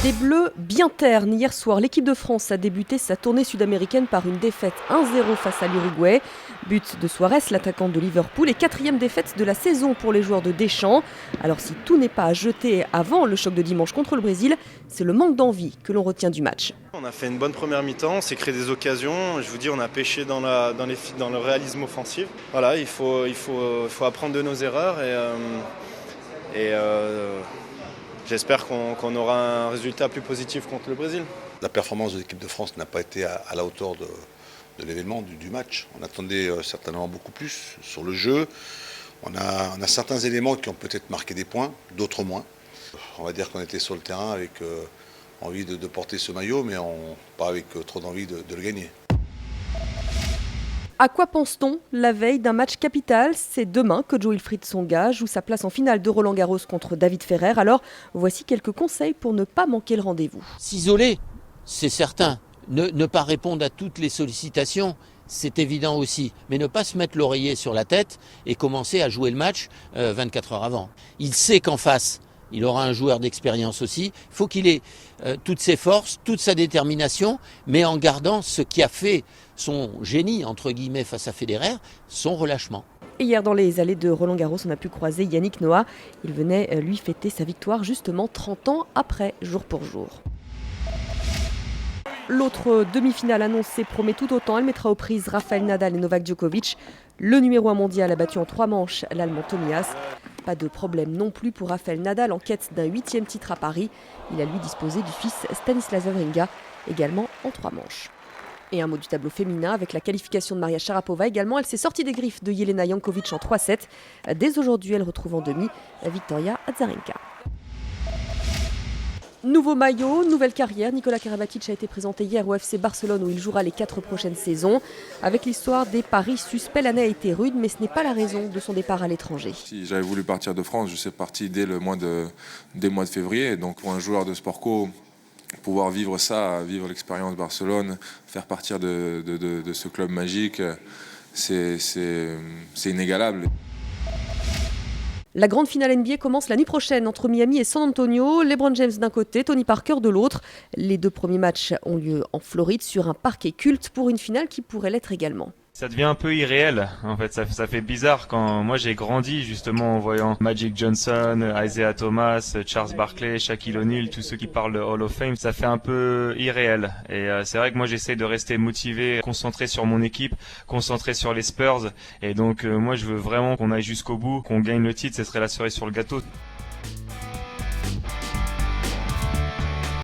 Des Bleus bien ternes. Hier soir, l'équipe de France a débuté sa tournée sud-américaine par une défaite 1-0 face à l'Uruguay. But de Suarez, l'attaquant de Liverpool, et 4e défaite de la saison pour les joueurs de Deschamps. Alors si tout n'est pas à jeter avant le choc de dimanche contre le Brésil, c'est le manque d'envie que l'on retient du match. On a fait une bonne première mi-temps, on s'est créé des occasions. Je vous dis, on a pêché dans le réalisme offensif. Voilà, il faut apprendre de nos erreurs et j'espère qu'on aura un résultat plus positif contre le Brésil. La performance de l'équipe de France n'a pas été à la hauteur de l'événement, du match. On attendait certainement beaucoup plus sur le jeu. On a certains éléments qui ont peut-être marqué des points, d'autres moins. On va dire qu'on était sur le terrain avec envie de porter ce maillot, mais pas avec trop d'envie de le gagner. À quoi pense-t-on la veille d'un match capital? C'est demain que Jo-Wilfried Tsonga joue sa place en finale de Roland-Garros contre David Ferrer. Alors, voici quelques conseils pour ne pas manquer le rendez-vous. S'isoler, c'est certain. Ne pas répondre à toutes les sollicitations, c'est évident aussi. Mais ne pas se mettre l'oreiller sur la tête et commencer à jouer le match 24 heures avant. Il sait qu'en face, il aura un joueur d'expérience aussi. Il faut qu'il ait toutes ses forces, toute sa détermination, mais en gardant ce qui a fait son génie, entre guillemets, face à Federer, son relâchement. Et hier, dans les allées de Roland-Garros, on a pu croiser Yannick Noah. Il venait lui fêter sa victoire justement 30 ans après, jour pour jour. L'autre demi-finale annoncée promet tout autant. Elle mettra aux prises Rafael Nadal et Novak Djokovic. Le numéro 1 mondial a battu en 3 manches l'Allemand Tomias. Pas de problème non plus pour Rafael Nadal en quête d'un 8e titre à Paris. Il a lui disposé du fils Stanislas Wawrinka, également en 3 manches. Et un mot du tableau féminin avec la qualification de Maria Sharapova également. Elle s'est sortie des griffes de Jelena Jankovic en 3-7. Dès aujourd'hui, elle retrouve en demi Victoria Azarenka. Nouveau maillot, nouvelle carrière. Nicolas Karabatic a été présenté hier au FC Barcelone où il jouera les 4 prochaines saisons. Avec l'histoire des paris suspects, l'année a été rude, mais ce n'est pas la raison de son départ à l'étranger. Si j'avais voulu partir de France, je suis parti dès le mois de février. Donc pour un joueur de sport co, pouvoir vivre ça, vivre l'expérience Barcelone, faire partir de ce club magique, c'est inégalable. La grande finale NBA commence la nuit prochaine entre Miami et San Antonio. LeBron James d'un côté, Tony Parker de l'autre. Les 2 premiers matchs ont lieu en Floride sur un parquet culte pour une finale qui pourrait l'être également. Ça devient un peu irréel, en fait, ça fait bizarre quand moi j'ai grandi justement en voyant Magic Johnson, Isaiah Thomas, Charles Barkley, Shaquille O'Neal, tous ceux qui parlent de Hall of Fame, ça fait un peu irréel. Et c'est vrai que moi j'essaie de rester motivé, concentré sur mon équipe, concentré sur les Spurs. Et donc moi je veux vraiment qu'on aille jusqu'au bout, qu'on gagne le titre, ce serait la cerise sur le gâteau.